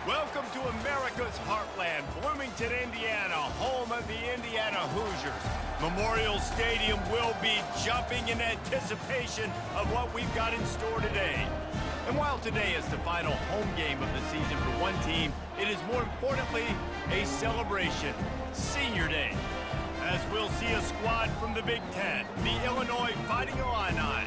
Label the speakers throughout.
Speaker 1: Welcome to America's heartland, Bloomington, Indiana, home of the Indiana Hoosiers. Memorial Stadium will be jumping in anticipation of what we've got in store today. And while today is the final home game of the season for one team, it is more importantly a celebration, Senior Day. As we'll see a squad from the Big Ten, the Illinois Fighting Illini,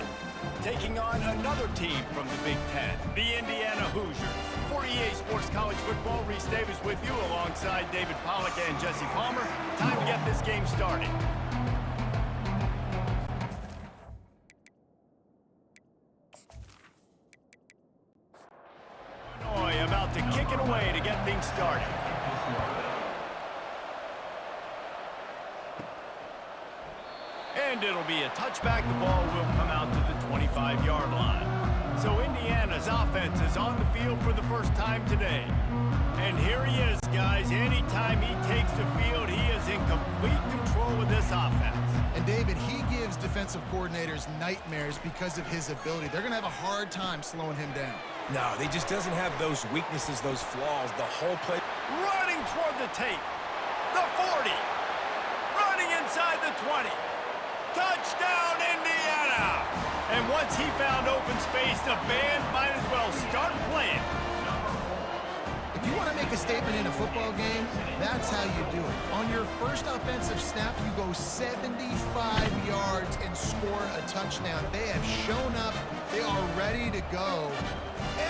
Speaker 1: taking on another team from the Big Ten, the Indiana Hoosiers. For EA Sports College Football, Reese Davis with you alongside David Pollack and Jesse Palmer. Time to get this game started. Illinois about to kick it away to get things started. And it'll be a touchback. The ball will come out to the 25-yard line. So Indiana's offense is on the field for the first time today. And here he is, guys. Anytime he takes the field, he is in complete control of this offense.
Speaker 2: And David, he gives defensive coordinators nightmares because of his ability. They're going to have a hard time slowing him down.
Speaker 3: No, he just doesn't have those weaknesses, those flaws. The whole play.
Speaker 1: Running toward the tape. The 40. Running inside the 20. Touchdown, Indiana! And once he found open space, the band might as well start playing.
Speaker 2: If you want to make a statement in a football game, that's how you do it. On your first offensive snap, you go 75 yards and score a touchdown. They have shown up. They are ready to go.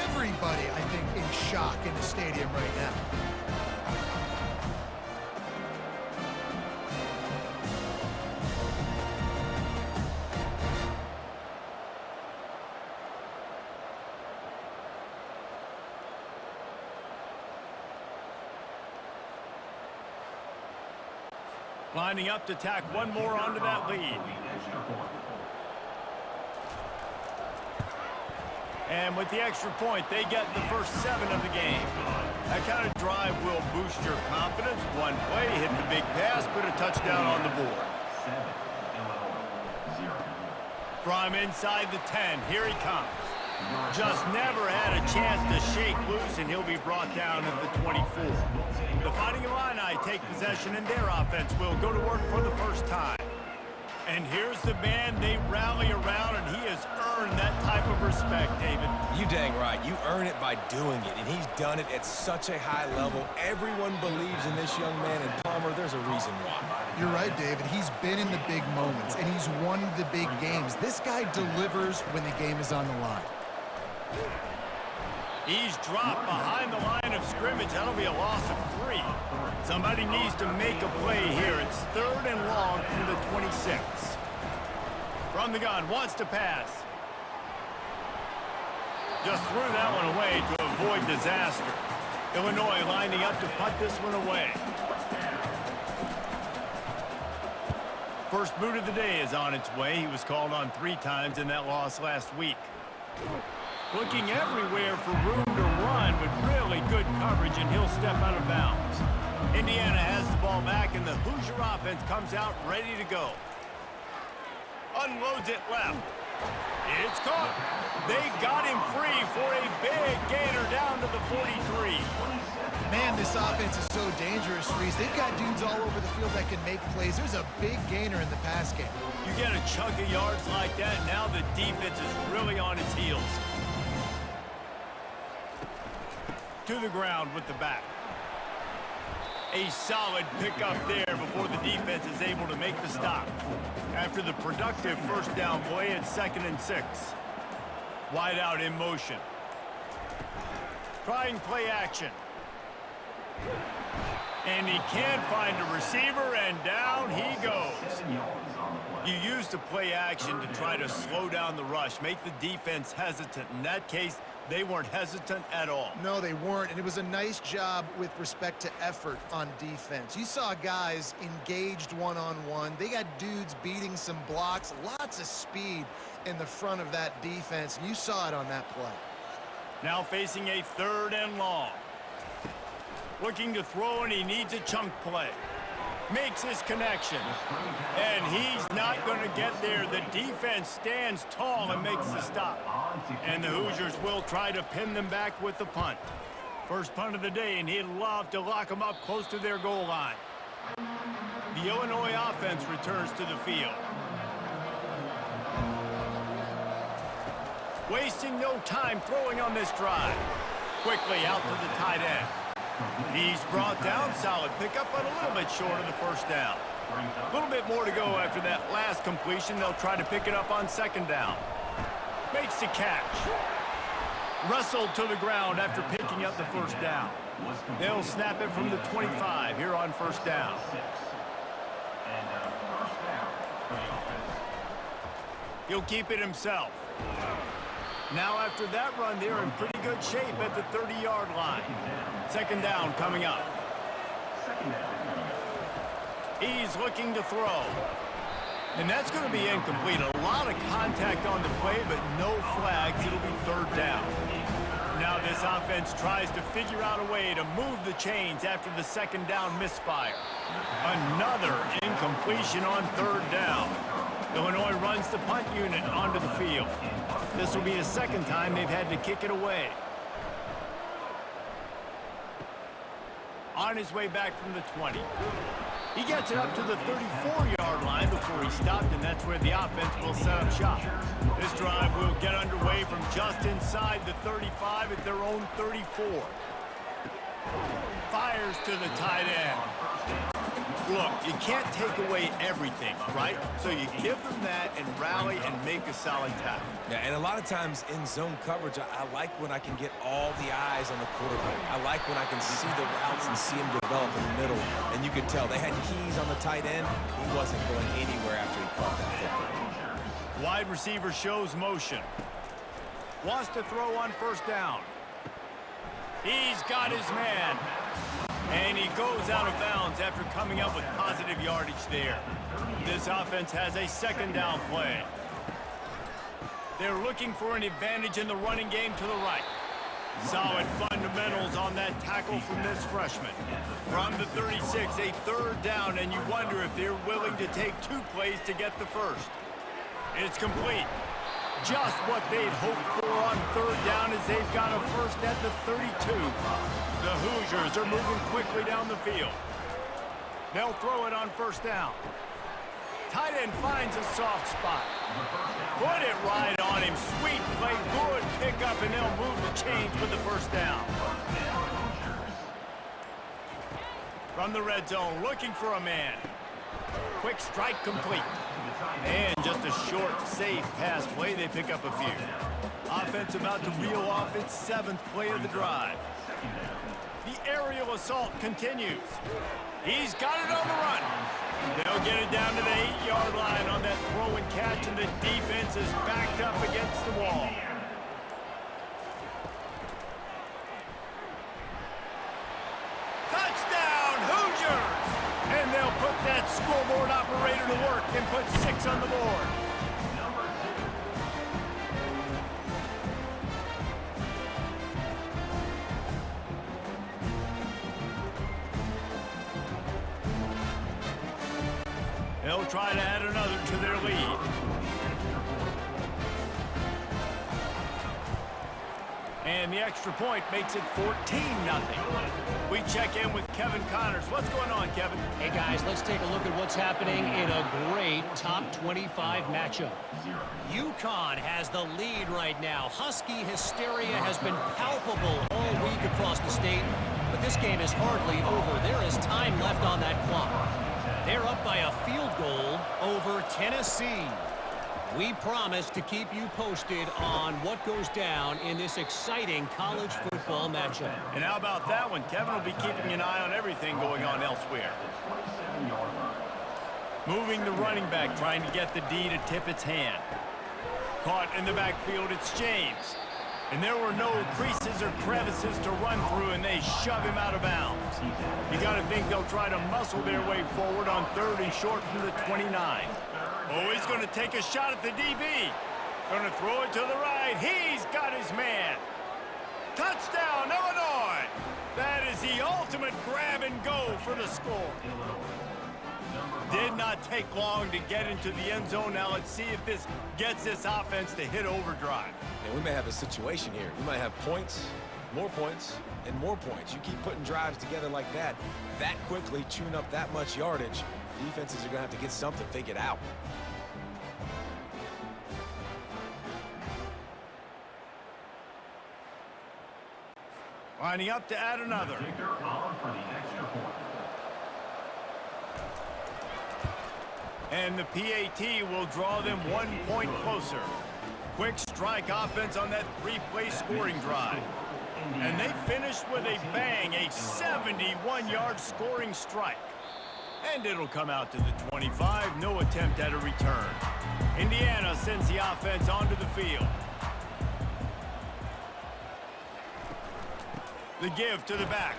Speaker 2: Everybody, I think, in shock in the stadium right now.
Speaker 1: Lining up to tack one more onto that lead. And with the extra point, they get the first 7 of the game. That kind of drive will boost your confidence. One play, hit the big pass, put a touchdown on the board. From inside the 10, here he comes. Just never had a chance to shake loose, and he'll be brought down at the 24. The Fighting Illini take possession, and their offense will go to work for the first time. And here's the man they rally around, and he has earned that type of respect, David.
Speaker 3: You dang right. You earn it by doing it, and he's done it at such a high level. Everyone believes in this young man, and Palmer, there's a reason why.
Speaker 2: You're right, David. He's been in the big moments, and he's won the big games. This guy delivers when the game is on the line.
Speaker 1: He's dropped behind the line of scrimmage. That'll be a loss of 3. Somebody needs to make a play here. It's 3rd and long from the 26. From the gun, wants to pass. Just threw that one away to avoid disaster. Illinois lining up to punt this one away. First boot of the day is on its way. He was called on 3 times in that loss last week. Looking everywhere for room to run, but really good coverage, and he'll step out of bounds. Indiana has the ball back, and the Hoosier offense comes out ready to go. Unloads it left. It's caught. They got him free for a big gainer down to the 43.
Speaker 2: Man, this offense is so dangerous, Reese. They've got dudes all over the field that can make plays. There's a big gainer in the pass game.
Speaker 1: You get a chunk of yards like that, now the defense is really on its heels. To the ground with the back. A solid pickup there before the defense is able to make the stop. After the productive first down play, it's 2nd and 6. Wide out in motion. Trying play action. And he can't find a receiver, and down he goes. You use the play action to try to slow down the rush, make the defense hesitant. In that case, they weren't hesitant at all.
Speaker 2: No, they weren't, and it was a nice job with respect to effort on defense. You saw guys engaged one-on-one. They got dudes beating some blocks, lots of speed in the front of that defense, and you saw it on that play.
Speaker 1: Now facing a 3rd and long. Looking to throw, and he needs a chunk play. Makes his connection. And he's not going to get there. The defense stands tall and makes the stop. And the Hoosiers will try to pin them back with the punt. First punt of the day, and he'd love to lock them up close to their goal line. The Illinois offense returns to the field. Wasting no time throwing on this drive. Quickly out to the tight end. He's brought down, solid pickup, but a little bit short of the first down. A little bit more to go after that last completion. They'll try to pick it up on second down. Makes the catch. Wrestled to the ground after picking up the first down. They'll snap it from the 25 here on first down. He'll keep it himself. Now after that run, they're in pretty good shape at the 30-yard line. Second down coming up. He's looking to throw. And that's going to be incomplete. A lot of contact on the play, but no flags. It'll be third down. Now this offense tries to figure out a way to move the chains after the second down misfire. Another incompletion on third down. Illinois runs the punt unit onto the field. This will be the second time they've had to kick it away. On his way back from the 20. He gets it up to the 34-yard line before he stopped, and that's where the offense will set up shop. This drive will get underway from just inside the 35 at their own 34. Fires to the tight end. Look, you can't take away everything, right? So you give them that and rally and make a solid tackle.
Speaker 3: Yeah, and a lot of times in zone coverage, I like when I can get all the eyes on the quarterback. I like when I can see the routes and see him develop in the middle. And you could tell they had keys on the tight end. He wasn't going anywhere after he caught that football.
Speaker 1: Wide receiver shows motion. Wants to throw on first down. He's got his man. And he goes out of bounds after coming up with positive yardage there. This offense has a second down play. They're looking for an advantage in the running game to the right. Solid fundamentals on that tackle from this freshman. From the 36, a third down, and you wonder if they're willing to take two plays to get the first. It's complete. Just what they'd hoped for on third down as they've got a first at the 32. The Hoosiers are moving quickly down the field. They'll throw it on first down. Tight end finds a soft spot. Put it right on him. Sweet play, good pickup, and they'll move the chains with the first down. From the red zone, looking for a man. Quick strike complete. And just a short, safe pass play. They pick up a few. Offense about to reel off its seventh play of the drive. The aerial assault continues. He's got it on the run. They'll get it down to the 8-yard line on that throw and catch, and the defense is backed up against the wall. Touchdown, Hoosiers! And they'll put that scoreboard operator to work and put 6 on the board. They'll try to add another to their lead. And the extra point makes it 14-0. We check in with Kevin Connors. What's going on, Kevin?
Speaker 4: Hey, guys, let's take a look at what's happening in a great top 25 matchup. UConn has the lead right now. Husky hysteria has been palpable all week across the state, but this game is hardly over. There is time left on that clock. They're up by a field goal over Tennessee. We promise to keep you posted on what goes down in this exciting college football matchup.
Speaker 1: And how about that one? Kevin will be keeping an eye on everything going on elsewhere. Moving the running back, trying to get the D to tip its hand. Caught in the backfield, it's James. And there were no creases or crevices to run through, and they shove him out of bounds. You got to think they'll try to muscle their way forward on third and short from the 29. Oh, he's going to take a shot at the DB. Going to throw it to the right. He's got his man. Touchdown, Illinois. That is the ultimate grab and go for the score. Did not take long to get into the end zone. Now let's see if this gets this offense to hit overdrive.
Speaker 3: Yeah, we may have a situation here. We might have points. more points and more points. You keep putting drives together like that quickly, chewing up that much yardage, defenses are going to have to get something figured out.
Speaker 1: Lining up to add another. And the PAT will draw them 1 point closer. Quick strike offense on that 3-play scoring drive. And they finished with a bang, a 71-yard scoring strike. And it'll come out to the 25, no attempt at a return. Indiana sends the offense onto the field. The give to the back.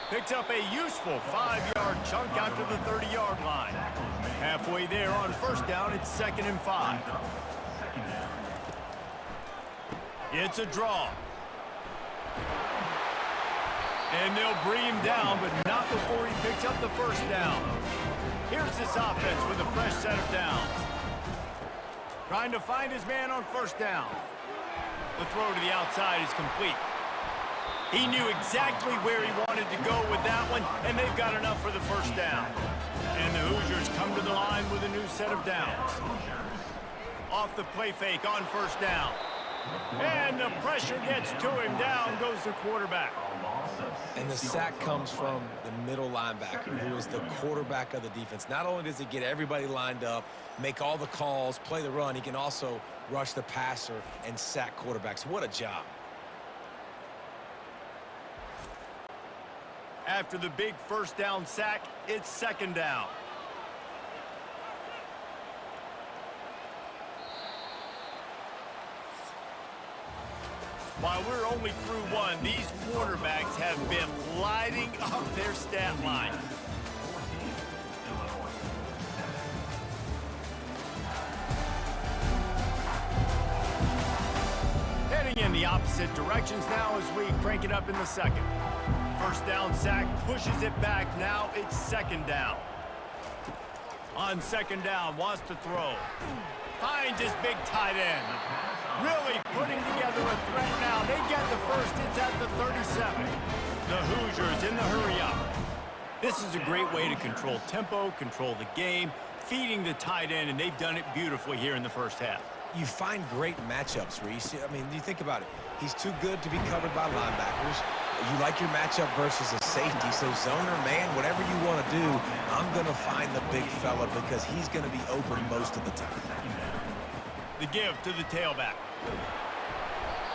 Speaker 1: Picks up a useful 5-yard chunk out to the 30-yard line. Halfway there on first down, it's 2nd and 5. It's a draw. And they'll bring him down, but not before he picks up the first down. Here's this offense with a fresh set of downs. Trying to find his man on first down. The throw to the outside is complete. He knew exactly where he wanted to go with that one, and they've got enough for the first down. And the Hoosiers come to the line with a new set of downs. Off the play fake on first down. And the pressure gets to him. Down goes the quarterback.
Speaker 3: And the sack comes from the middle linebacker, who is the quarterback of the defense. Not only does he get everybody lined up, make all the calls, play the run, he can also rush the passer and sack quarterbacks. What a job.
Speaker 1: After the big first down sack, it's 2nd down. While we're only through one, these quarterbacks have been lighting up their stat lines. Heading in the opposite directions now as we crank it up in the second. First down sack pushes it back. Now it's 2nd down. On 2nd down, wants to throw. Finds his big tight end. Really putting together a threat now. They get the first. It's at the 37. The Hoosiers in the hurry up. This is a great way to control tempo, control the game, feeding the tight end, and they've done it beautifully here in the first half.
Speaker 3: You find great matchups, Reese. I mean, you think about it. He's too good to be covered by linebackers. You like your matchup versus a safety, so zone or man, whatever you want to do, I'm going to find the big fella because he's going to be open most of the time.
Speaker 1: The give to the tailback.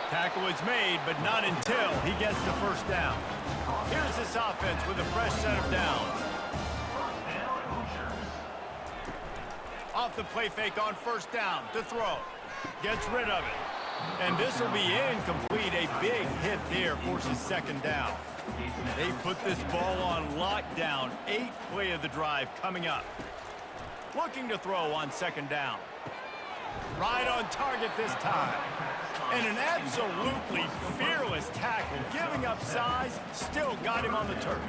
Speaker 1: Tackle is made, but not until he gets the first down. Here's this offense with a fresh set of downs. Off the play fake on first down to throw. Gets rid of it. And this will be incomplete. A big hit there forces 2nd down. They put this ball on lockdown. 8th play of the drive coming up. Looking to throw on 2nd down. Right on target this time. And an absolutely fearless tackle. Giving up size, still got him on the turf.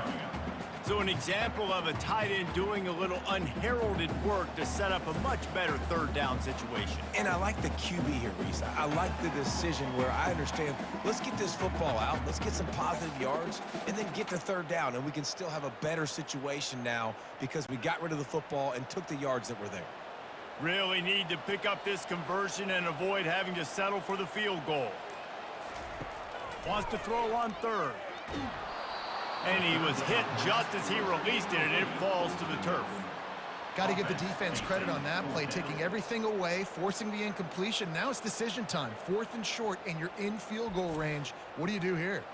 Speaker 1: So an example of a tight end doing a little unheralded work to set up a much better 3rd down situation.
Speaker 3: And I like the QB here, Reese. I like the decision where I understand, let's get this football out, let's get some positive yards, and then get to 3rd down, and we can still have a better situation now because we got rid of the football and took the yards that were there.
Speaker 1: Really need to pick up this conversion and avoid having to settle for the field goal. Wants to throw on 3rd. And he was hit just as he released it, and it falls to the turf.
Speaker 2: Got to give the defense credit on that play, taking everything away, forcing the incompletion. Now it's decision time. 4th and short, and you're in field goal range. What do you do here?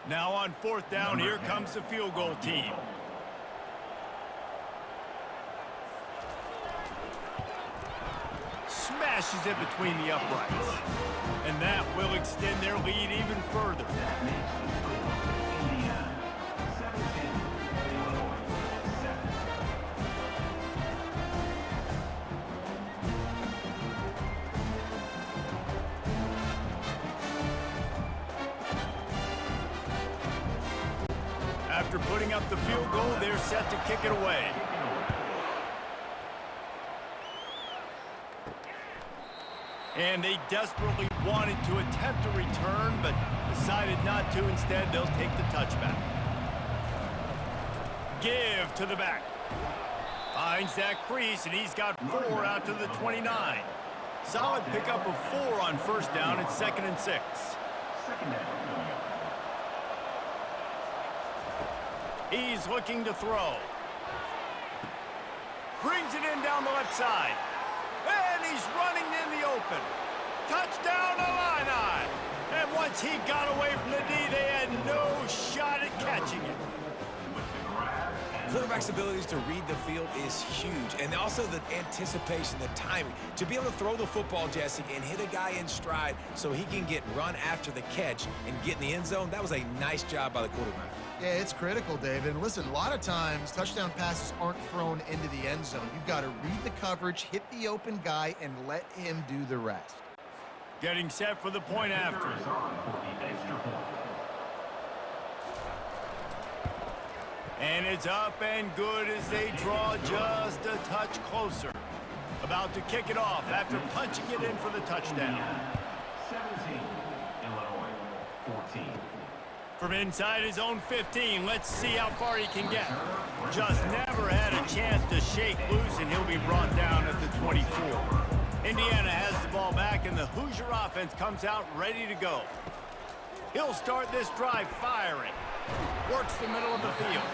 Speaker 1: Now on 4th down, here comes the field goal team. Smashes it between the uprights. And that will extend their lead even further. After putting up the field goal, they're set to kick it away. And they desperately wanted to attempt a return, but decided not to. Instead, they'll take the touchback. Give to the back. Finds that crease, and he's got 4 out to the 29. Solid pickup of 4 on first down. It's 2nd and 6. He's looking to throw. Brings it in down the left side. And he's running in the open. Touchdown, Illini. And once he got away from the D, they had no shot at catching it.
Speaker 3: Quarterback's abilities to read the field is huge, and also the anticipation, the timing. To be able to throw the football, Jesse, and hit a guy in stride so he can get run after the catch and get in the end zone, that was a nice job by the quarterback.
Speaker 2: Yeah, it's critical, David. And listen, a lot of times touchdown passes aren't thrown into the end zone. You've got to read the coverage, hit the open guy, and let him do the rest.
Speaker 1: Getting set for the point after. And it's up and good as they draw just a touch closer. About to kick it off after punching it in for the touchdown.
Speaker 5: 17, Illinois, 14.
Speaker 1: From inside his own 15, let's see how far he can get. Just never had a chance to shake loose, and he'll be brought down at the 24. Indiana has the ball back, and the Hoosier offense comes out ready to go. He'll start this drive firing. Works the middle of the field.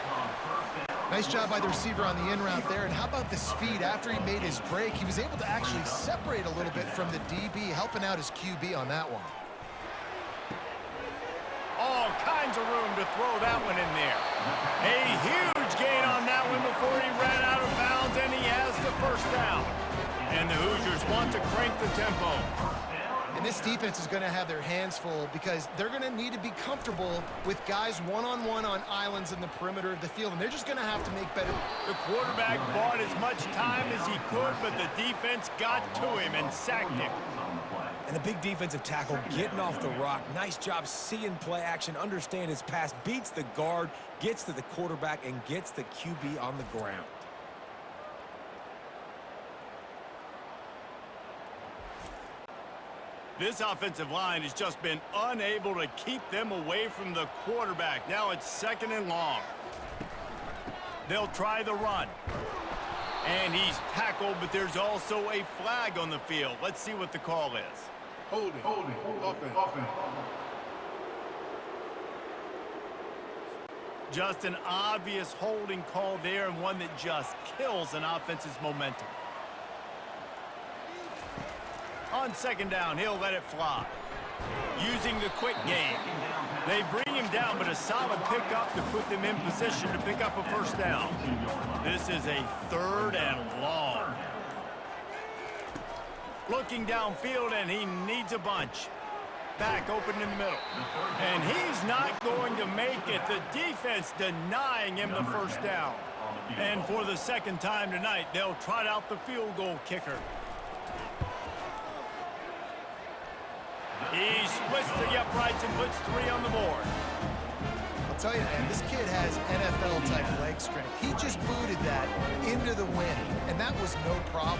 Speaker 2: Nice job by the receiver on the in route there. And how about the speed? After he made his break, he was able to actually separate a little bit from the DB, helping out his QB on that one.
Speaker 1: All kinds of room to throw that one in there. A huge gain on that one before he ran out of bounds, and he has the first down. And the Hoosiers want to crank the tempo.
Speaker 2: And this defense is going to have their hands full because they're going to need to be comfortable with guys one-on-one on islands in the perimeter of the field, and they're just going to have to make better.
Speaker 1: The quarterback bought as much time as he could, but the defense got to him and sacked him.
Speaker 3: And a big defensive tackle getting off the rock. Nice job seeing play action, understand his pass, beats the guard, gets to the quarterback, and gets the QB on the ground.
Speaker 1: This offensive line has just been unable to keep them away from the quarterback. Now it's 2nd and long. They'll try the run. And he's tackled, but there's also a flag on the field. Let's see what the call is.
Speaker 6: Holding, offense.
Speaker 1: Just an obvious holding call there, and one that just kills an offense's momentum. On 2nd down, he'll let it fly. Using the quick game. They bring him down, but a solid pickup to put them in position to pick up a first down. This is a 3rd and long. Looking downfield, and he needs a bunch. Back open in the middle. And he's not going to make it. The defense denying him the first down. And for the 2nd time tonight, they'll trot out the field goal kicker. He splits the uprights and puts 3 on the board.
Speaker 2: I'll tell you, man, this kid has NFL-type leg strength. He just booted that into the wind, and that was no problem.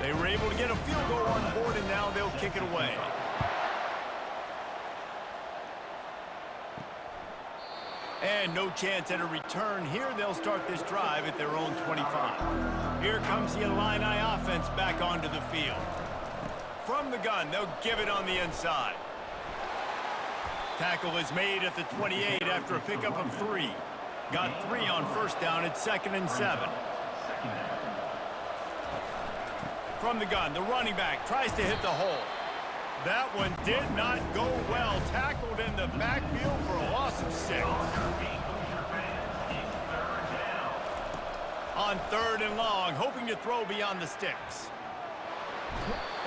Speaker 1: They were able to get a field goal on the board, and now they'll kick it away. And no chance at a return here. They'll start this drive at their own 25. Here comes the Illini offense back onto the field. From the gun, they'll give it on the inside. Tackle is made at the 28 after a pickup of 3. Got 3 on first down at 2nd and 7. From the gun, the running back tries to hit the hole. That one did not go well. Tackled in the backfield for a loss of 6. On 3rd and long, hoping to throw beyond the sticks.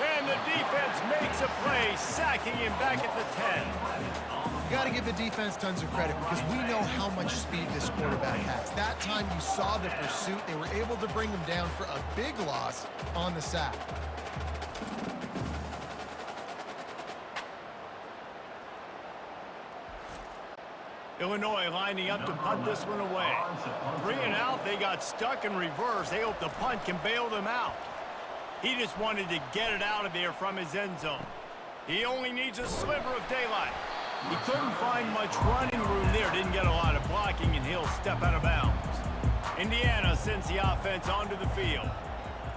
Speaker 1: And the defense makes a play, sacking him back at the 10.
Speaker 2: You got to give the defense tons of credit because we know how much speed this quarterback has. That time you saw the pursuit. They were able to bring him down for a big loss on the sack.
Speaker 1: Illinois lining up to punt this one away. 3 and out, they got stuck in reverse. They hope the punt can bail them out. He just wanted to get it out of there from his end zone. He only needs a sliver of daylight. He couldn't find much running room there. Didn't get a lot of blocking, and he'll step out of bounds. Indiana sends the offense onto the field.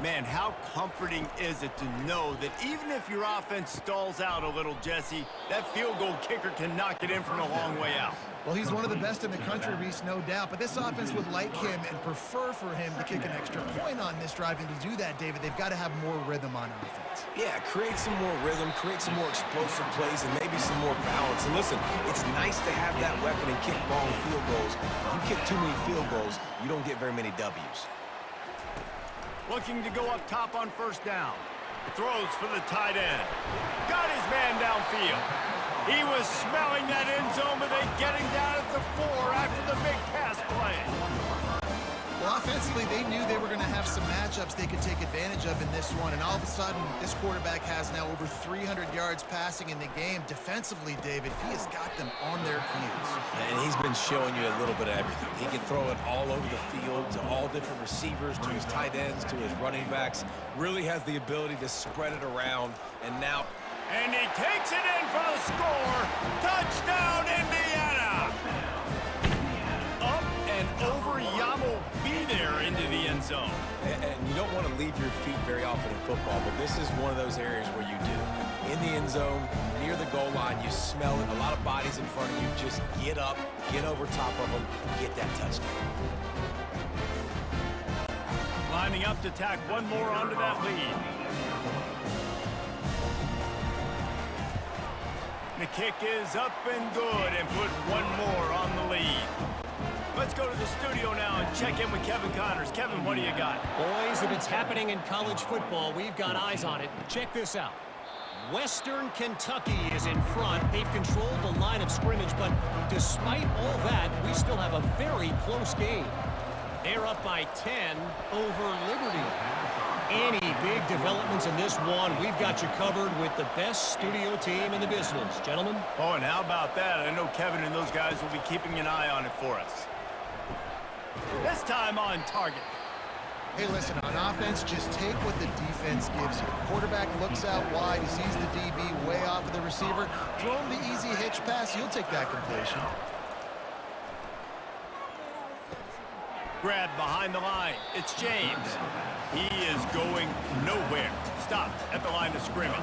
Speaker 1: Man, how comforting is it to know that even if your offense stalls out a little, Jesse, that field goal kicker can knock it in from a long way out.
Speaker 2: Well, he's one of the best in the country, Reese, no doubt. But this offense would like him and prefer for him to kick an extra point on this drive. And to do that, David, they've got to have more rhythm on offense.
Speaker 3: Yeah, create some more rhythm, create some more explosive plays, and maybe some more balance. And listen, it's nice to have that weapon and kick long field goals. If you kick too many field goals, you don't get very many W's.
Speaker 1: Looking to go up top on first down. Throws for the tight end. Got his man downfield. He was smelling that end zone, but they get him down at the 4 after the big pass play.
Speaker 2: Well, offensively, they knew they were going to have some matchups they could take advantage of in this one. And all of a sudden, this quarterback has now over 300 yards passing in the game. Defensively, David, he has got them on their heels.
Speaker 3: And he's been showing you a little bit of everything. He can throw it all over the field to all different receivers, to his tight ends, to his running backs. Really has the ability to spread it around. And now...
Speaker 1: And he takes it in for the score. Touchdown, Indiana! Up and over, Yamo be there into the end zone.
Speaker 3: And you don't want to leave your feet very often in football, but this is one of those areas where you do. In the end zone, near the goal line, you smell it. A lot of bodies in front of you. Just get up, get over top of them, get that touchdown.
Speaker 1: Lining up to tack one more onto that lead. The kick is up and good, and put one more on the lead. Let's go to the studio now and check in with Kevin Connors. Kevin, what do you got?
Speaker 4: Boys, if it's happening in college football, we've got eyes on it. Check this out. Western Kentucky is in front. They've controlled the line of scrimmage, but despite all that, we still have a very close game. They're up by 10 over Liberty. Any big developments in this one, we've got you covered with the best studio team in the business. Gentlemen?
Speaker 1: Oh, and how about that? I know Kevin and those guys will be keeping an eye on it for us. This time on target.
Speaker 2: Hey, listen, on offense, just take what the defense gives you. Quarterback looks out wide. He sees the DB way off of the receiver. Throw him the easy hitch pass. You'll take that completion.
Speaker 1: Grab behind the line. It's James. He is going nowhere. Stopped at the line of scrimmage.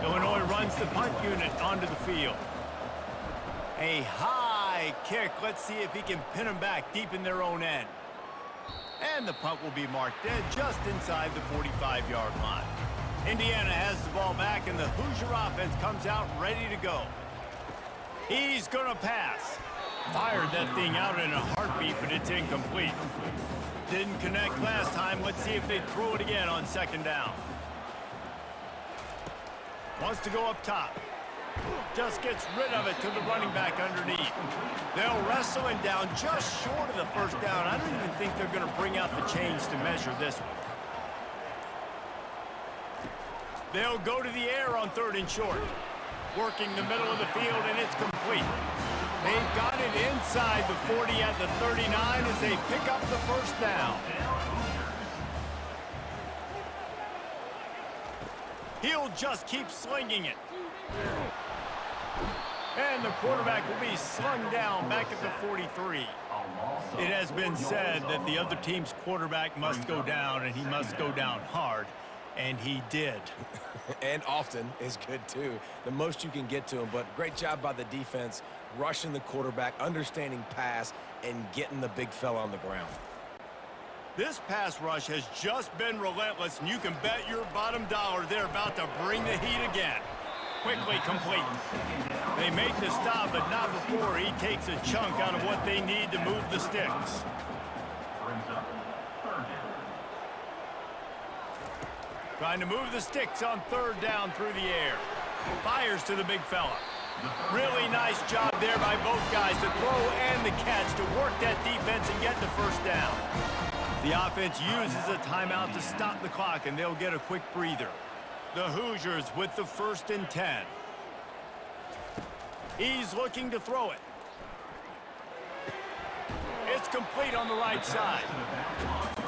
Speaker 1: Illinois runs the punt unit onto the field. A high kick. Let's see if he can pin them back deep in their own end. And the punt will be marked dead just inside the 45-yard line. Indiana has the ball back, and the Hoosier offense comes out ready to go. He's going to pass. Fired that thing out in a heartbeat, but it's incomplete. Didn't connect last time. Let's see if they throw it again on second down. Wants to go up top. Just gets rid of it to the running back underneath. They'll wrestle him down just short of the first down. I don't even think they're going to bring out the chains to measure this one. They'll go to the air on 3rd and short. Working the middle of the field, and it's complete. They've got it inside the 40 at the 39 as they pick up the first down. He'll just keep slinging it. And the quarterback will be slung down back at the 43. It has been said that the other team's quarterback must go down, and he must go down hard, and he did.
Speaker 3: And often is good, too. The most you can get to him, but great job by the defense, rushing the quarterback, understanding pass, and getting the big fella on the ground.
Speaker 1: This pass rush has just been relentless, and you can bet your bottom dollar they're about to bring the heat again. Quickly complete. They make the stop, but not before he takes a chunk out of what they need to move the sticks. Trying to move the sticks on 3rd down through the air. Fires to the big fella. Really nice job there by both guys to throw and the catch to work that defense and get the first down. The offense uses a timeout to stop the clock, and they'll get a quick breather. The Hoosiers with the 1st and 10. He's looking to throw it. It's complete on the right side.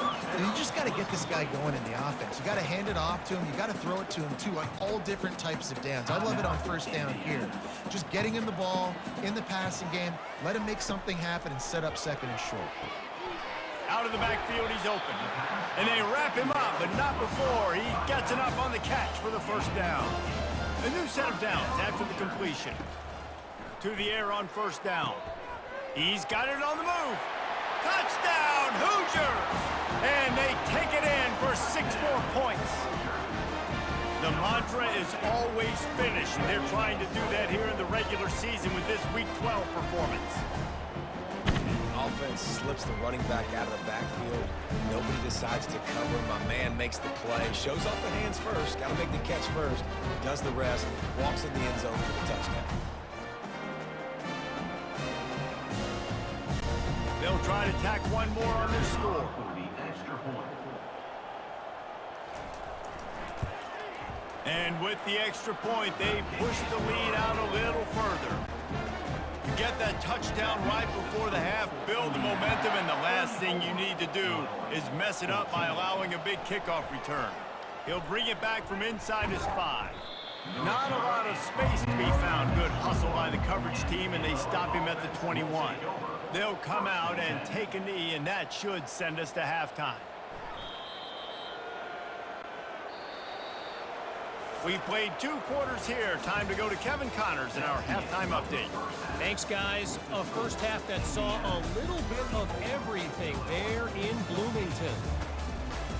Speaker 2: And you just got to get this guy going in the offense. You got to hand it off to him. You got to throw it to him, too, on all different types of downs. I love it on first down here. Just getting him the ball in the passing game, let him make something happen and set up second and short.
Speaker 1: Out of the backfield, he's open. And they wrap him up, but not before he gets enough on the catch for the first down. A new set of downs after the completion. To the air on first down. He's got it on the move. Touchdown, Hoosiers! And they take it in for 6 more points. The mantra is always finish, and they're trying to do that here in the regular season with this Week 12 performance.
Speaker 3: Offense slips the running back out of the backfield. Nobody decides to cover. My man makes the play. Shows off the hands first. Got to make the catch first. Does the rest. Walks in the end zone for the touchdown.
Speaker 1: They'll try to tack one more on their score. And with the extra point, they push the lead out a little further. You get that touchdown right before the half, build the momentum, and the last thing you need to do is mess it up by allowing a big kickoff return. He'll bring it back from inside his 5. Not a lot of space to be found. Good hustle by the coverage team, and they stop him at the 21. They'll come out and take a knee, and that should send us to halftime. We've played 2 quarters here. Time to go to Kevin Connors in our halftime update.
Speaker 4: Thanks, guys. A first half that saw a little bit of everything there in Bloomington.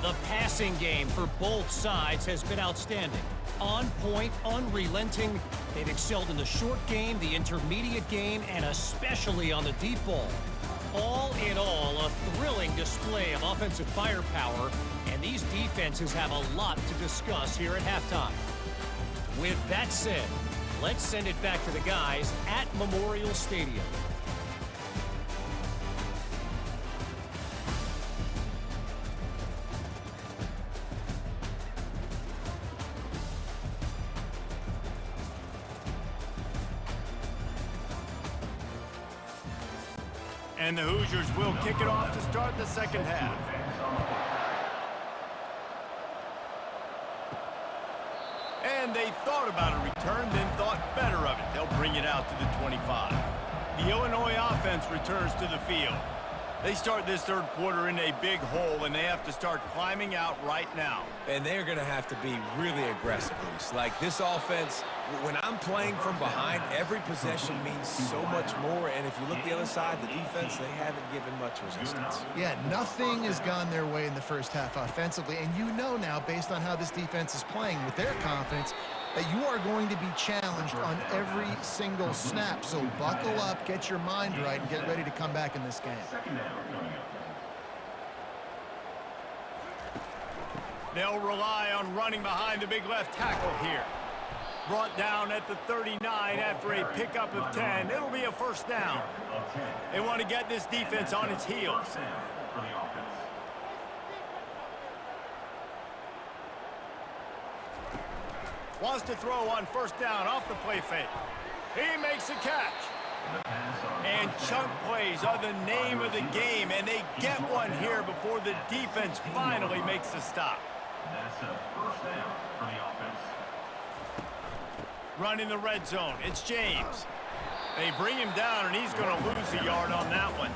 Speaker 4: The passing game for both sides has been outstanding. On point, unrelenting. They've excelled in the short game, the intermediate game, and especially on the deep ball. All in all, a thrilling display of offensive firepower, and these defenses have a lot to discuss here at halftime. With that said, let's send it back to the guys at Memorial Stadium.
Speaker 1: And the Hoosiers will kick it off to start the second half. And they thought about a return, then thought better of it. They'll bring it out to the 25. The Illinois offense returns to the field. They start this third quarter in a big hole, and they have to start climbing out right now.
Speaker 3: And they're going to have to be really aggressive. Like this offense, when I'm playing from behind, every possession means so much more. And if you look the other side, the defense, they haven't given much resistance.
Speaker 2: Yeah, nothing has gone their way in the first half offensively. And you know now, based on how this defense is playing with their confidence, that you are going to be challenged on every single snap. So buckle up, get your mind right, and get ready to come back in this game.
Speaker 1: They'll rely on running behind the big left tackle here. Brought down at the 39 after a pickup of 10. It'll be a first down. They want to get this defense on its heels. Wants to throw on first down off the play fake. He makes a catch. And chunk plays are the name of the game, and they get one here before the defense finally makes a stop.
Speaker 5: That's a first down for the offense.
Speaker 1: Run in the red zone. It's James. They bring him down, and he's going to lose a yard on that one.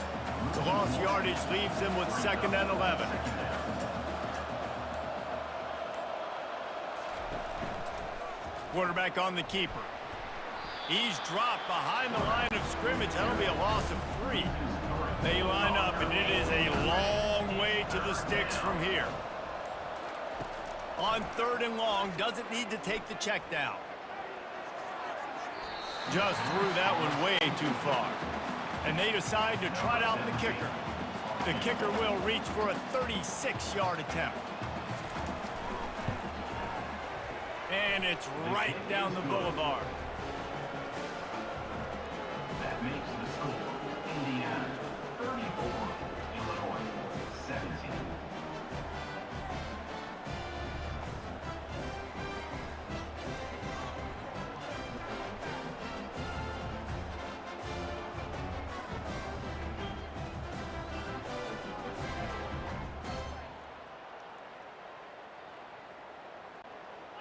Speaker 1: The lost yardage leaves him with 2nd and 11. Quarterback on the keeper. He's dropped behind the line of scrimmage. That'll be a loss of 3. They line up, and it is a long way to the sticks from here. On 3rd and long, doesn't need to take the check down. Just threw that one way too far. And they decide to trot out the kicker. The kicker will reach for a 36-yard attempt. And it's right down the boulevard.
Speaker 5: That makes the score Indiana 34, Illinois 17.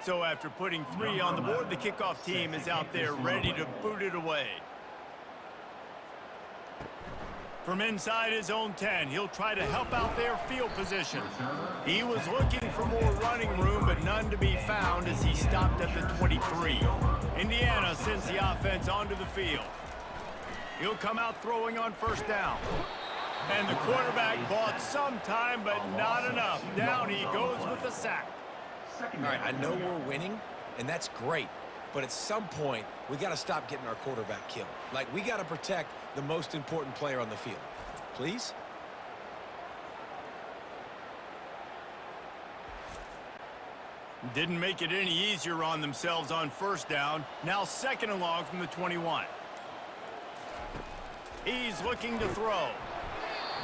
Speaker 1: So after putting 3 on the board, the kickoff team is out there ready to boot it away. From inside his own 10, he'll try to help out their field position. He was looking for more running room, but none to be found as he stopped at the 23. Indiana sends the offense onto the field. He'll come out throwing on first down. And the quarterback bought some time, but not enough. Down he goes with the sack.
Speaker 3: All right, I know we're winning, and that's great. But at some point, we got to stop getting our quarterback killed. Like, we got to protect the most important player on the field. Please?
Speaker 1: Didn't make it any easier on themselves on first down. Now 2nd and long from the 21. He's looking to throw.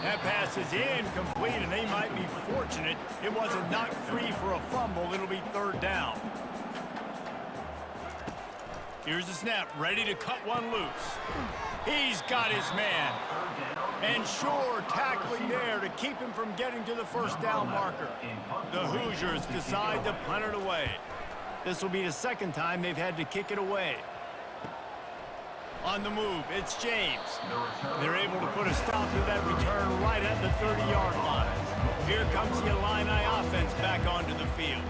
Speaker 1: That pass is incomplete, and they might be fortunate it wasn't knocked free for a fumble. It'll be 3rd down. Here's the snap, ready to cut one loose. He's got his man. And sure, tackling there to keep him from getting to the first down marker. The Hoosiers decide to punt it away. This will be the 2nd time they've had to kick it away. On the move, it's James. They're able to put a stop to that return right at the 30-yard line. Here comes the Illini offense back onto the field.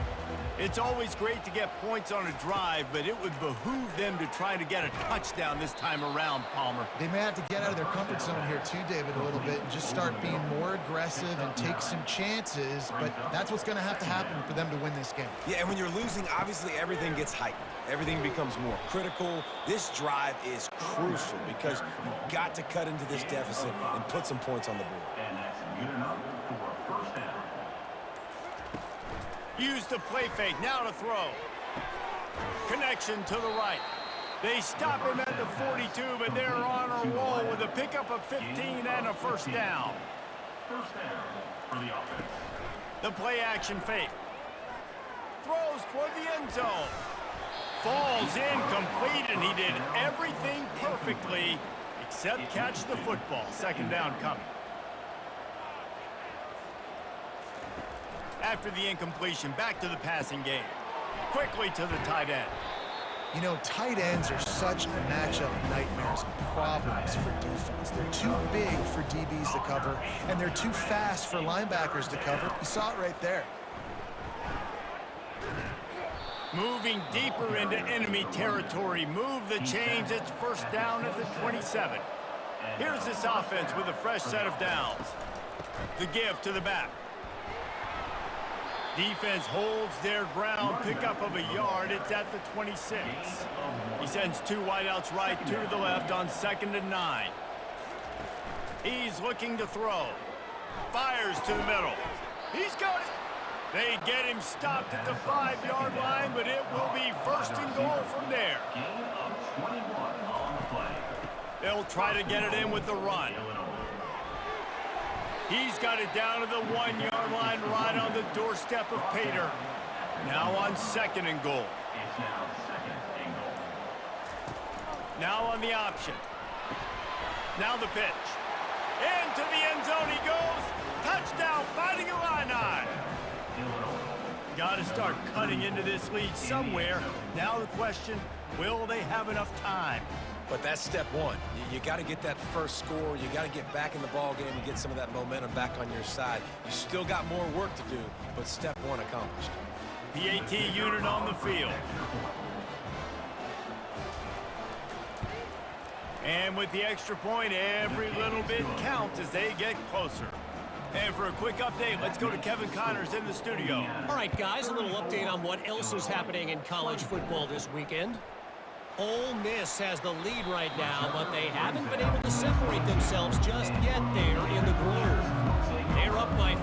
Speaker 1: It's always great to get points on a drive, but it would behoove them to try to get a touchdown this time around, Palmer.
Speaker 2: They may have to get out of their comfort zone here too, David, a little bit, and just start being more aggressive and take some chances, but that's what's going to have to happen for them to win this game.
Speaker 3: Yeah, and when you're losing, obviously everything gets heightened. Everything becomes more critical. This drive is crucial because you've got to cut into this deficit and put some points on the board.
Speaker 5: And that's good enough for a first down.
Speaker 1: Use the play fake, now to throw. Connection to the right. They stop him at the 42, but they're on a roll with a pickup of 15 and a first down.
Speaker 5: First down for the offense.
Speaker 1: The play action fake. Throws toward the end zone. Falls incomplete, and he did everything perfectly except catch the football. 2nd down coming. After the incompletion, back to the passing game. Quickly to the tight end.
Speaker 2: You know, tight ends are such matchup nightmares and problems for defense. They're too big for DBs to cover, and they're too fast for linebackers to cover. You saw it right there.
Speaker 1: Moving deeper into enemy territory. Move the chains. It's first down at the 27. Here's this offense with a fresh set of downs. The give to the back. Defense holds their ground, pickup of a yard. It's at the 26. He sends 2 wideouts right, 2 to the left on 2nd and 9. He's looking to throw. Fires to the middle. He's got it. They get him stopped at the 5-yard line, but it will be 1st and goal from there.
Speaker 5: Gain of 21 on the play.
Speaker 1: They'll try to get it in with the run. He's got it down to the 1-yard line right on the doorstep of Pater. Now on 2nd and goal.
Speaker 5: It's now 2nd and goal.
Speaker 1: Now on the option. Now the pitch. Into the end zone he goes. Touchdown, Fighting Illini. Got to start cutting into this lead somewhere. Now the question, will they have enough time?
Speaker 3: But that's step one. You got to get that first score. You got to get back in the ball game and get some of that momentum back on your side. You still got more work to do, but step one accomplished.
Speaker 1: PAT unit on the field. And with the extra point, every little bit counts as they get closer. And for a quick update, let's go to Kevin Connors in the studio.
Speaker 4: All right, guys, a little update on what else is happening in college football this weekend. Ole Miss has the lead right now, but they haven't been able to separate themselves just yet there in the Grove. They're up by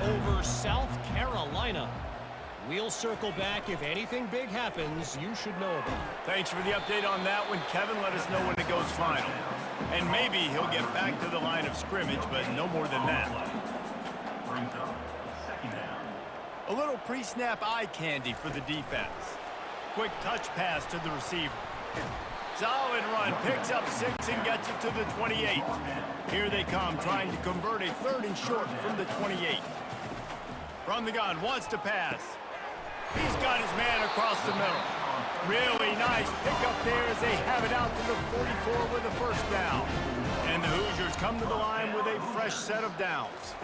Speaker 4: 4 over South Carolina. We'll circle back. If anything big happens, you should know about it.
Speaker 1: Thanks for the update on that one, Kevin. Let us know when it goes final. And maybe he'll get back to the line of scrimmage, but no more than that.
Speaker 5: Brings up 2nd down.
Speaker 1: A little pre-snap eye candy for the defense. Quick touch pass to the receiver. Solid run, picks up 6 and gets it to the 28. Here they come, trying to convert a 3rd and short from the 28. From the gun, wants to pass. He's got his man across the middle. Really nice pickup there as they have it out to the 44 with a first down. And the Hoosiers come to the line with a fresh set of downs.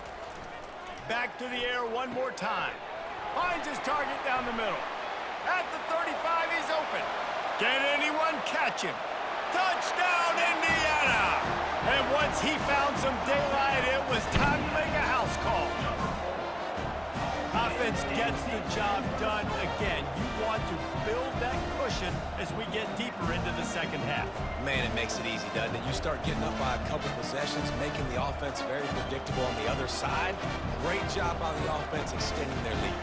Speaker 1: Back to the air one more time. Finds his target down the middle. At the 35, he's open. Can anyone catch him? Touchdown, Indiana! And once he found some daylight, it was time to make a house call. Offense gets the job done again. You want to build that cushion as we get deeper into the second half.
Speaker 3: Man, it makes it easy, doesn't it? You start getting up by a couple possessions, making the offense very predictable on the other side. Great job by the offense extending their lead.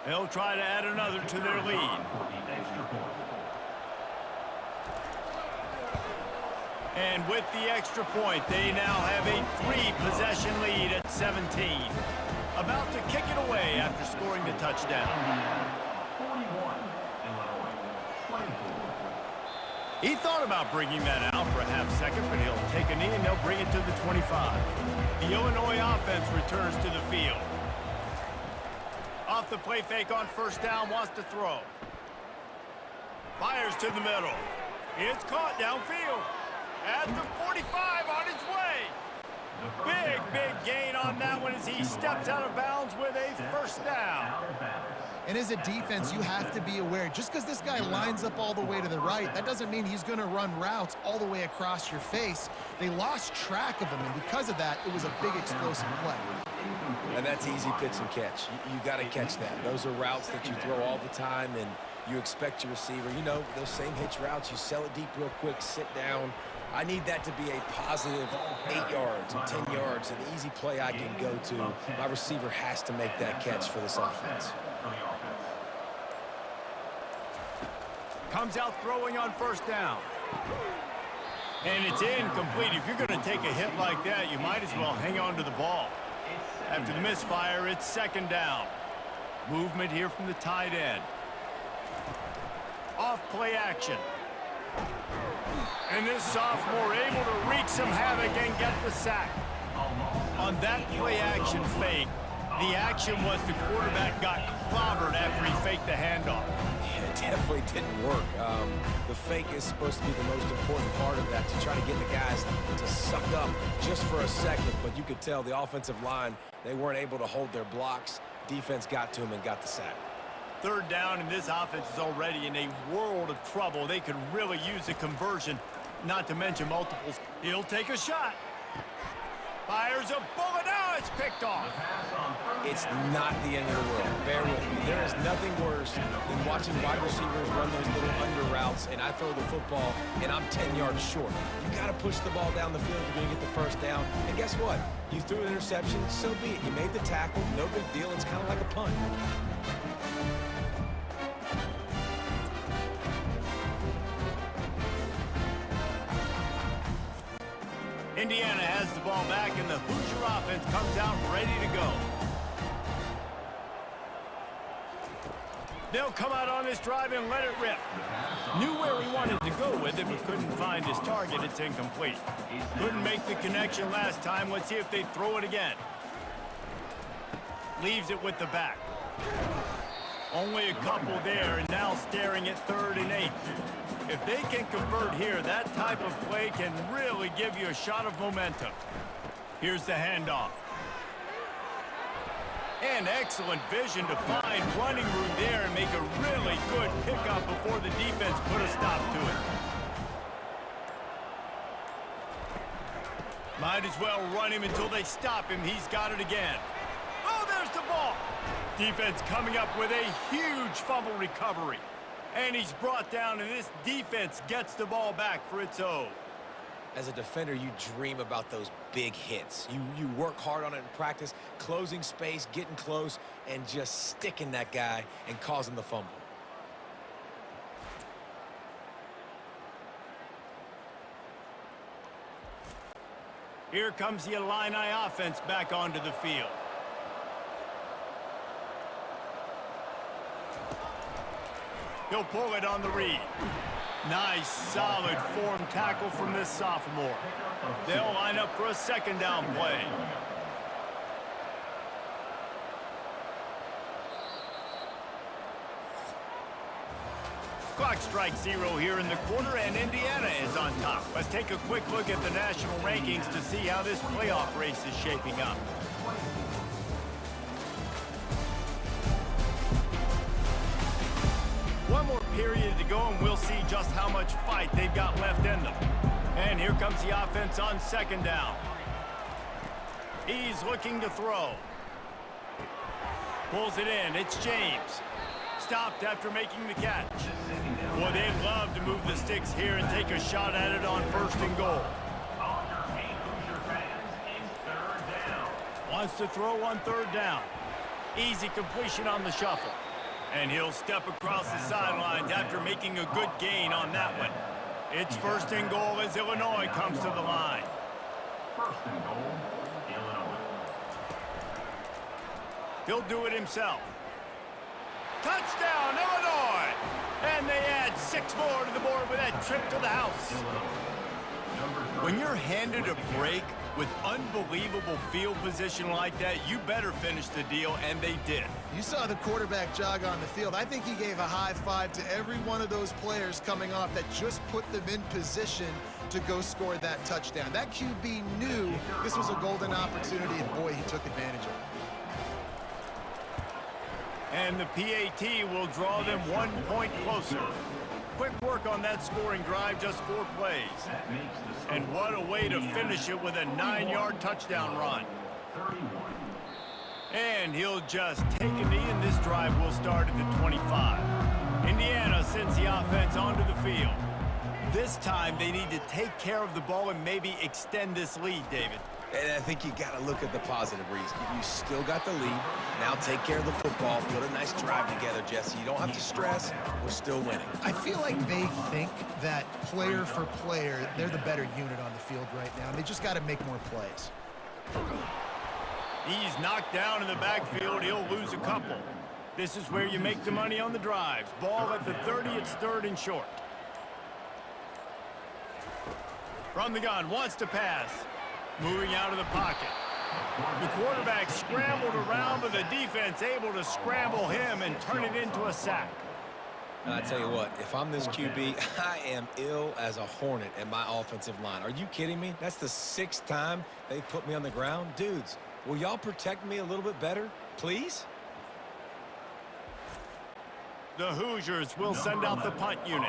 Speaker 1: They'll try to add another to their lead. And with the extra point, they now have a 3-possession lead at 17. About to kick it away after scoring the touchdown. He thought about bringing that out for a half second, but he'll take a knee and they'll bring it to the 25. The Illinois offense returns to the field. Off the play fake on first down, wants to throw. Fires to the middle. It's caught downfield. At the 45 on his way. Big gain on that one as he steps out of bounds with a first down.
Speaker 2: And as a defense, you have to be aware, just because this guy lines up all the way to the right, that doesn't mean he's going to run routes all the way across your face. They lost track of him, and because of that, it was a big explosive play.
Speaker 3: And that's easy pitch and catch. You got to catch that. Those are routes that you throw all the time, and you expect your receiver, you know, those same hitch routes, you sell it deep real quick, sit down. I need that to be a positive 8 yards or 10 yards, an easy play I can go to. My receiver has to make that catch for this offense.
Speaker 1: Comes out throwing on first down. And it's incomplete. If you're going to take a hit like that, you might as well hang on to the ball. After the misfire, it's second down. Movement here from the tight end. Off play action. And this sophomore able to wreak some havoc and get the sack. On that play action fake, the action was the quarterback got clobbered after he faked the handoff.
Speaker 3: Yeah, it definitely didn't work. The fake is supposed to be the most important part of that, to try to get the guys to suck up just for a second. But you could tell the offensive line, they weren't able to hold their blocks. Defense got to him and got the sack.
Speaker 1: Third down, and this offense is already in a world of trouble. They could really use a conversion, not to mention multiples. He'll take a shot. Fires a bullet. Now it's picked off.
Speaker 3: It's not the end of the world. Bear with me. There is nothing worse than watching wide receivers run those little under routes, and I throw the football, and I'm 10 yards short. You got to push the ball down the field if you're going to get the first down. And guess what? You threw an interception, so be it. You made the tackle. No big deal. It's kind of like a punt.
Speaker 1: Indiana has the ball back, and the Hoosier offense comes out ready to go. They'll come out on this drive and let it rip. Knew where he wanted to go with it, but couldn't find his target. It's incomplete. Couldn't make the connection last time. Let's see if they throw it again. Leaves it with the back. Only a couple there, and now staring at 3rd and 8. If they can convert here, that type of play can really give you a shot of momentum. Here's the handoff. And excellent vision to find running room there and make a really good pickup before the defense put a stop to it. Might as well run him until they stop him. He's got it again. Oh, there's the ball. Defense coming up with a huge fumble recovery. And he's brought down, and this defense gets the ball back for its own.
Speaker 3: As a defender, you dream about those big hits. You work hard on it in practice, closing space, getting close, and just sticking that guy and causing the fumble.
Speaker 1: Here comes the Illini offense back onto the field. He'll pull it on the read. Nice, solid form tackle from this sophomore. They'll line up for a second down play. Clock strikes 0 here in the quarter, and Indiana is on top. Let's take a quick look at the national rankings to see how this playoff race is shaping up. One more period to go, and we'll see just how much fight they've got left in them. And here comes the offense on second down. He's looking to throw. Pulls it in. It's James. Stopped after making the catch. Well, they'd love to move the sticks here and take a shot at it on 1st and goal. Wants to throw on 3rd down. Easy completion on the shuffle. And he'll step across the sidelines after making a good gain on that one. It's 1st and goal as Illinois comes to the line.
Speaker 5: 1st and goal, Illinois.
Speaker 1: He'll do it himself. Touchdown, Illinois! And they add 6 more to the board with that trip to the house. When you're handed a break with unbelievable field position like that, you better finish the deal, and they did.
Speaker 2: You saw the quarterback jog on the field. I think he gave a high five to every one of those players coming off that just put them in position to go score that touchdown. That QB knew this was a golden opportunity, and boy, he took advantage of it.
Speaker 1: And the PAT will draw them 1 point closer. Quick work on that scoring drive, just 4 plays. And what a way to finish it with a 9-yard touchdown run. And he'll just take a knee, and this drive will start at the 25. Indiana sends the offense onto the field. This time they need to take care of the ball and maybe extend this lead, David.
Speaker 3: And I think you got to look at the positive, Reese. You still got the lead. Now take care of the football. Put a nice drive together, Jesse. You don't have to stress. We're still winning.
Speaker 2: I feel like they think that player for player, they're the better unit on the field right now. They just got to make more plays.
Speaker 1: He's knocked down in the backfield. He'll lose a couple. This is where you make the money on the drives. Ball at the 30. It's 3rd and short. From the gun, wants to pass. Moving out of the pocket. The quarterback scrambled around, but the defense able to scramble him and turn it into a sack.
Speaker 3: And I tell you what, if I'm this QB, I am ill as a hornet at my offensive line. Are you kidding me? That's the 6th time they've put me on the ground. Dudes, will y'all protect me a little bit better, please?
Speaker 1: The Hoosiers will send out the punt unit.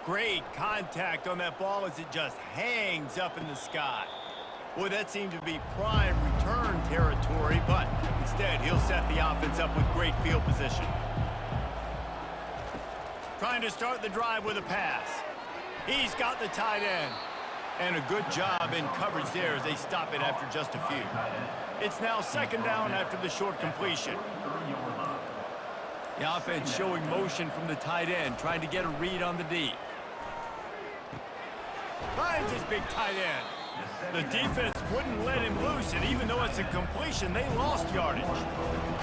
Speaker 1: Great contact on that ball as it just hangs up in the sky. Boy, that seemed to be prime return territory, but instead he'll set the offense up with great field position. Trying to start the drive with a pass. He's got the tight end. And a good job in coverage there as they stop it after just a few. It's now 2nd down after the short completion. The offense showing motion from the tight end, trying to get a read on the D. Finds his big tight end. The defense wouldn't let him loose, and even though it's a completion, they lost yardage.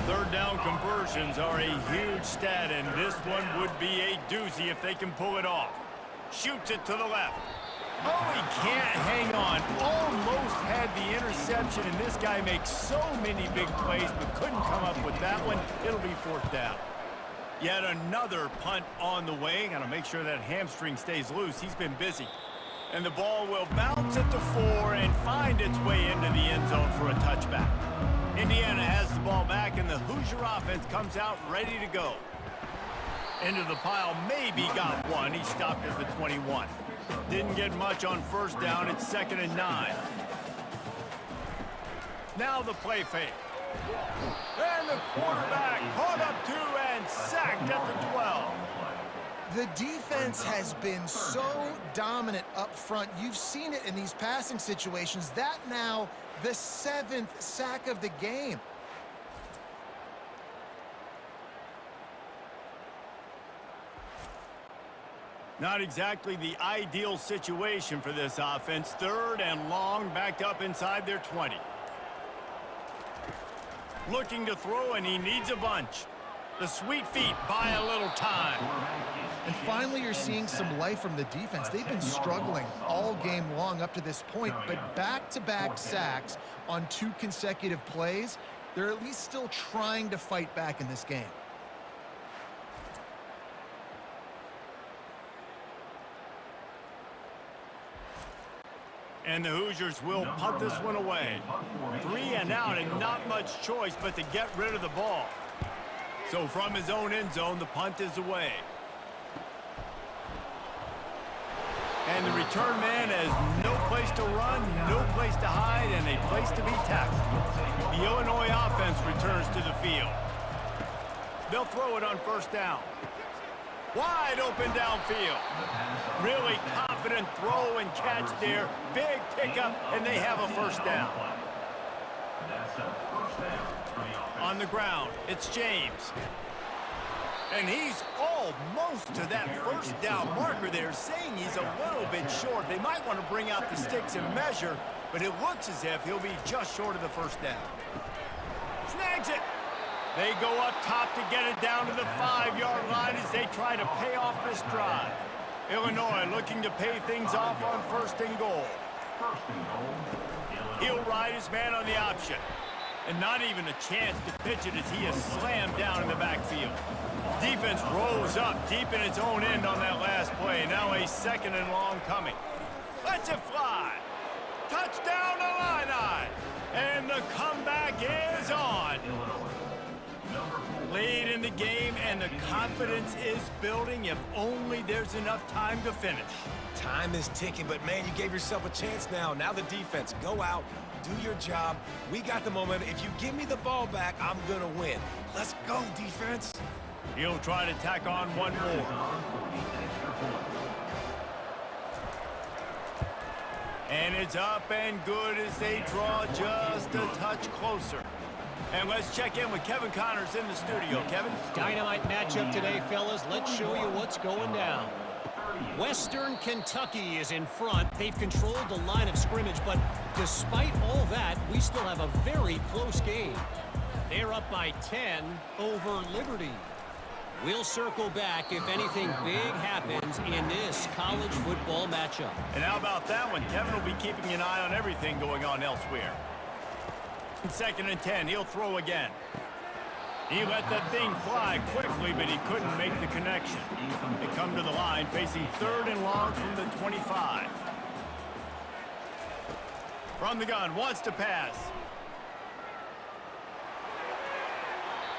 Speaker 1: 3rd down conversions are a huge stat, and this one would be a doozy if they can pull it off. Shoots it to the left. Oh, he can't hang on. Almost had the interception, and this guy makes so many big plays, but couldn't come up with that one. It'll be 4th down. Yet another punt on the way. Got to make sure that hamstring stays loose. He's been busy. And the ball will bounce at the 4 and find its way into the end zone for a touchback. Indiana has the ball back, and the Hoosier offense comes out ready to go. Into the pile, maybe got one. He stopped at the 21. Didn't get much on 1st down. It's 2nd and 9. Now the play fake. And the quarterback caught up to and sacked at the 12.
Speaker 2: The defense has been so dominant up front. You've seen it in these passing situations. That now the 7th sack of the game.
Speaker 1: Not exactly the ideal situation for this offense. 3rd and long, backed up inside their 20. Looking to throw, and he needs a bunch. The sweet feet buy a little time.
Speaker 2: And finally, you're seeing some life from the defense. They've been struggling all game long up to this point, but back-to-back sacks on 2 consecutive plays, they're at least still trying to fight back in this game.
Speaker 1: And the Hoosiers will punt this one away. 3 and out, and not much choice but to get rid of the ball. So from his own end zone, the punt is away. And the return man has no place to run, no place to hide, and a place to be tackled. The Illinois offense returns to the field. They'll throw it on first down. Wide open downfield. Really confident throw and catch there. Big pickup, and they have a first down. On the ground, it's James. And he's almost to that first down marker there, saying he's a little bit short. They might want to bring out the sticks and measure, but it looks as if he'll be just short of the first down. Snags it. They go up top to get it down to the 5-yard line as they try to pay off this drive. Illinois looking to pay things off on first and goal. He'll ride his man on the option. And not even a chance to pitch it as he is slammed down in the backfield. Defense rolls up deep in its own end on that last play. Now a 2nd and long coming. Lets it fly. Touchdown Illini. And the comeback is on. Lead in the game, and the confidence is building if only there's enough time to finish.
Speaker 3: Time is ticking, but man, you gave yourself a chance now. Now the defense, go out, do your job. We got the momentum. If you give me the ball back, I'm gonna win. Let's go, defense.
Speaker 1: He'll try to tack on one more. And it's up and good as they draw just a touch closer. And let's check in with Kevin Connors in the studio. Kevin?
Speaker 4: Dynamite matchup today, fellas. Let's show you what's going down. Western Kentucky is in front. They've controlled the line of scrimmage, but despite all that, we still have a very close game. They're up by 10 over Liberty. We'll circle back if anything big happens in this college football matchup.
Speaker 1: And how about that one? Kevin will be keeping an eye on everything going on elsewhere. 2nd and 10, he'll throw again. He let that thing fly quickly, but he couldn't make the connection. They come to the line, facing 3rd and long from the 25. From the gun, wants to pass.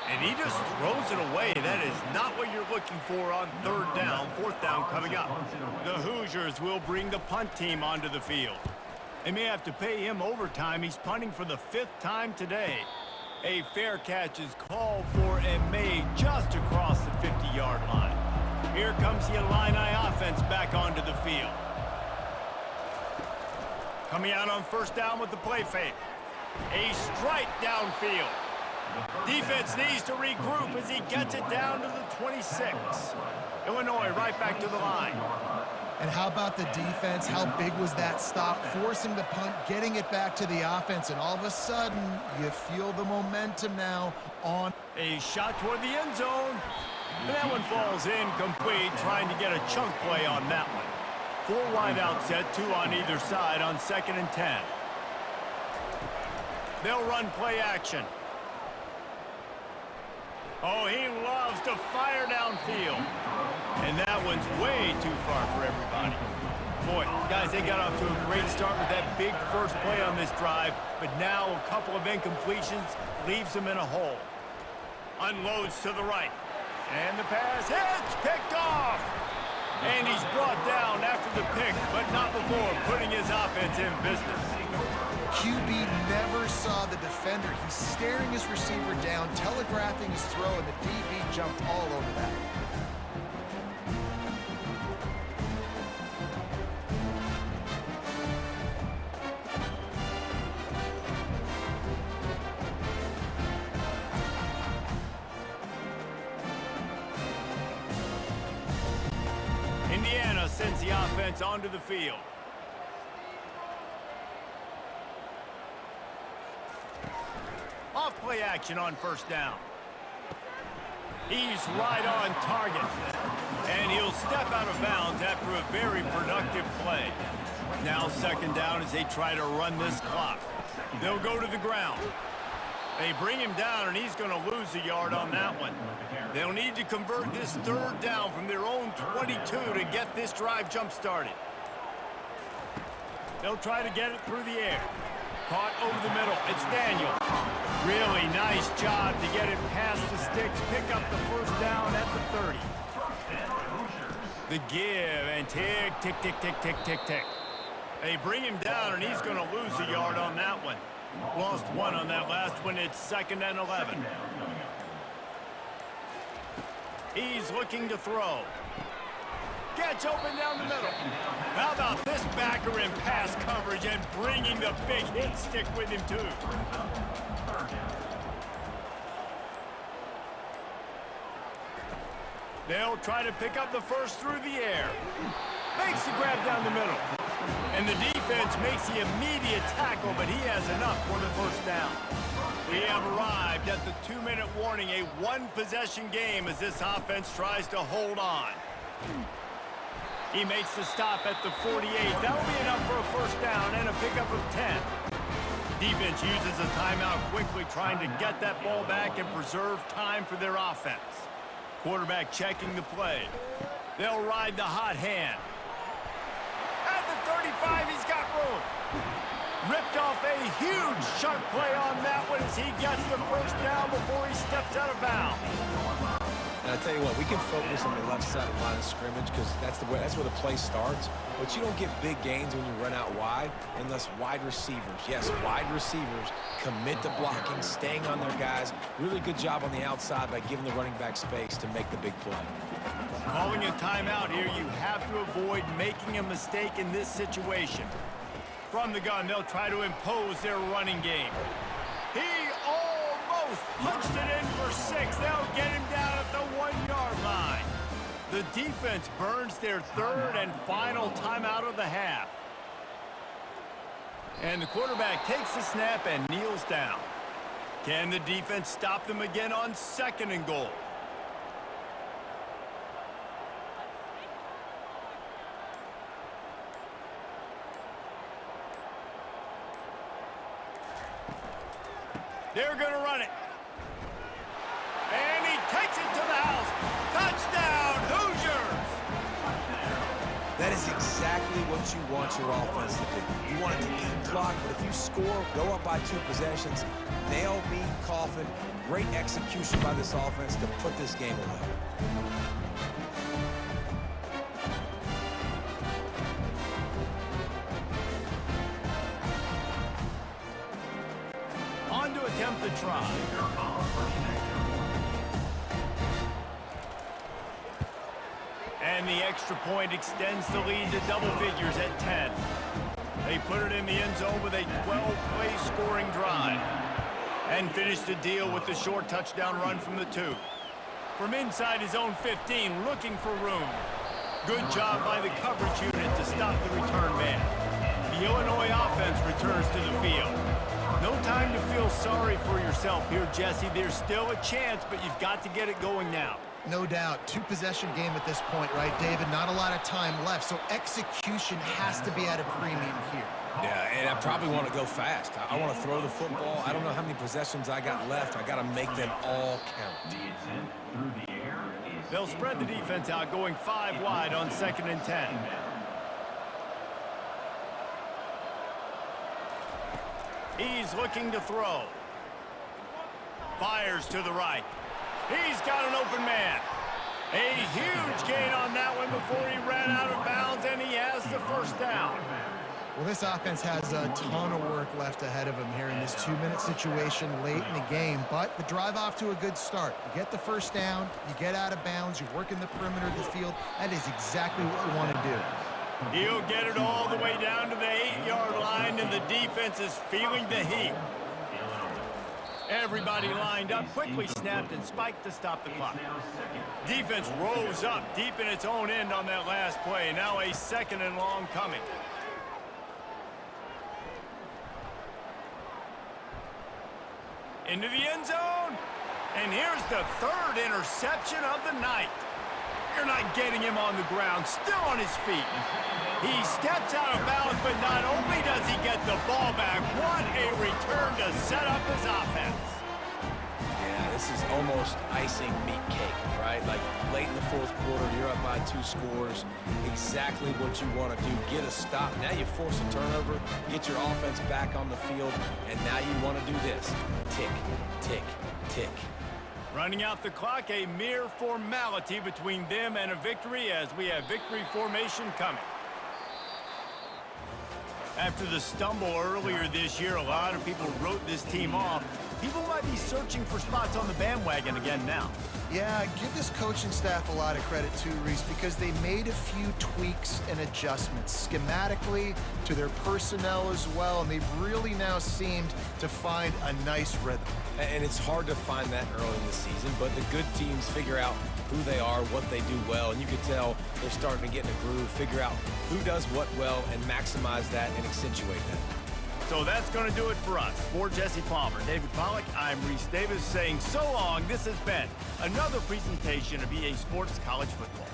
Speaker 1: And he just throws it away. That is not what you're looking for on 3rd down, 4th down coming up. The Hoosiers will bring the punt team onto the field. They may have to pay him overtime. He's punting for the 5th time today. A fair catch is called for and made just across the 50-yard line. Here comes the Illini offense back onto the field. Coming out on 1st down with the play fake. A strike downfield. Defense needs to regroup as he gets it down to the 26. Illinois right back to the line.
Speaker 2: And how about the defense? How big was that stop? Forcing the punt, getting it back to the offense, and all of a sudden, you feel the momentum now on.
Speaker 1: A shot toward the end zone. And that one falls incomplete, trying to get a chunk play on that one. 4 wide out set, 2 on either side on 2nd and 10. They'll run play action. Oh, he loves to fire downfield. And that one's way too far for everybody. Boy, guys, they got off to a great start with that big first play on this drive, but now a couple of incompletions leaves them in a hole. Unloads to the right. And the pass hits, picked off. And he's brought down after the pick, but not before putting his offense in business.
Speaker 2: QB never saw the defender. He's staring his receiver down, telegraphing his throw, and the DB jumped all over that.
Speaker 1: Indiana sends the offense onto the field. Off play action on first down. He's right on target. And he'll step out of bounds after a very productive play. Now second down as they try to run this clock. They'll go to the ground. They bring him down, and he's going to lose a yard on that one. They'll need to convert this third down from their own 22 to get this drive jump-started. They'll try to get it through the air. Caught over the middle. It's Daniel. Really nice job to get it past the sticks. Pick up the first down at the 30. The give, and tick, tick, tick, tick, tick, tick, tick. They bring him down, and he's going to lose a yard on that one. Lost one on that last one. It's 2nd and 11. He's looking to throw. Gets open down the middle. How about this backer in pass coverage and bringing the big hit stick with him, too. They'll try to pick up the first through the air. Makes the grab down the middle. And the defense makes the immediate tackle, but he has enough for the first down. We have arrived at the 2-minute warning, a one-possession game as this offense tries to hold on. He makes the stop at the 48. That'll be enough for a first down and a pickup of 10. Defense uses a timeout quickly, trying to get that ball back and preserve time for their offense. Quarterback checking the play. They'll ride the hot hand. At the 35, he's got room. Ripped off a huge sharp play on that one as he gets the first down before he steps out of bounds.
Speaker 3: And I tell you what, we can focus on the left side of the line of scrimmage because that's where the play starts. But you don't get big gains when you run out wide unless wide receivers, yes, wide receivers, commit to blocking, staying on their guys. Really good job on the outside by giving the running back space to make the big play.
Speaker 1: Calling a timeout here, you have to avoid making a mistake in this situation. From the gun, they'll try to impose their running game. He almost punched it in for 6. They'll get him down at the 1-yard line. The defense burns their third and final timeout of the half. And the quarterback takes the snap and kneels down. Can the defense stop them again on 2nd and goal? They're going to run it. And he takes it to the house. Touchdown, Hoosiers!
Speaker 3: That is exactly what you want your offense to do. You want it to eat clock, but if you score, go up by 2 possessions, nail, meet, coffin. Great execution by this offense to put this game away.
Speaker 1: On to attempt the try. And the extra point extends the lead to double figures at 10. They put it in the end zone with a 12-play scoring drive. And finish the deal with the short touchdown run from the 2. From inside his own 15, looking for room. Good job by the coverage unit to stop the return man. The Illinois offense returns to the field. No time to feel sorry for yourself here, Jesse. There's still a chance, but you've got to get it going now.
Speaker 2: No doubt. 2-possession game at this point, right, David? Not a lot of time left, so execution has to be at a premium here.
Speaker 3: Yeah, and I probably want to go fast. I want to throw the football. I don't know how many possessions I got left. I got to make them all count.
Speaker 1: They'll spread the defense out, going 5 wide on 2nd and 10. He's looking to throw. Fires to the right. He's got an open man. A huge gain on that one before he ran out of bounds, and he has the first down.
Speaker 2: Well, this offense has a ton of work left ahead of him here in this 2-minute situation late in the game, but the drive off to a good start. You get the first down, you get out of bounds, you work in the perimeter of the field. That is exactly what we want to do.
Speaker 1: He'll get it all the way down to the 8-yard line, and the defense is feeling the heat. Everybody lined up, quickly snapped and spiked to stop the clock. Defense rose up deep in its own end on that last play. Now a 2nd and long coming. into the end zone. And here's the third interception of the night. You're not getting him on the ground, still on his feet. He steps out of bounds, but not only does he get the ball back, what a return to set up his offense.
Speaker 3: Yeah, this is almost icing meat cake, right? Like late in the fourth quarter, you're up by 2 scores. Exactly what you want to do. Get a stop. Now you force a turnover, get your offense back on the field, and now you want to do this. Tick, tick, tick.
Speaker 1: Running out the clock, a mere formality between them and a victory as we have victory formation coming. After the stumble earlier this year, a lot of people wrote this team off. People might be searching for spots on the bandwagon again now.
Speaker 2: Yeah, give this coaching staff a lot of credit too, Reese, because they made a few tweaks and adjustments schematically to their personnel as well, and they've really now seemed to find a nice rhythm.
Speaker 3: And it's hard to find that early in the season, but the good teams figure out who they are, what they do well, and you can tell they're starting to get in a groove, figure out who does what well, and maximize that and accentuate that.
Speaker 1: So that's going to do it for us. For Jesse Palmer, David Pollack, I'm Reese Davis saying so long. This has been another presentation of EA Sports College Football.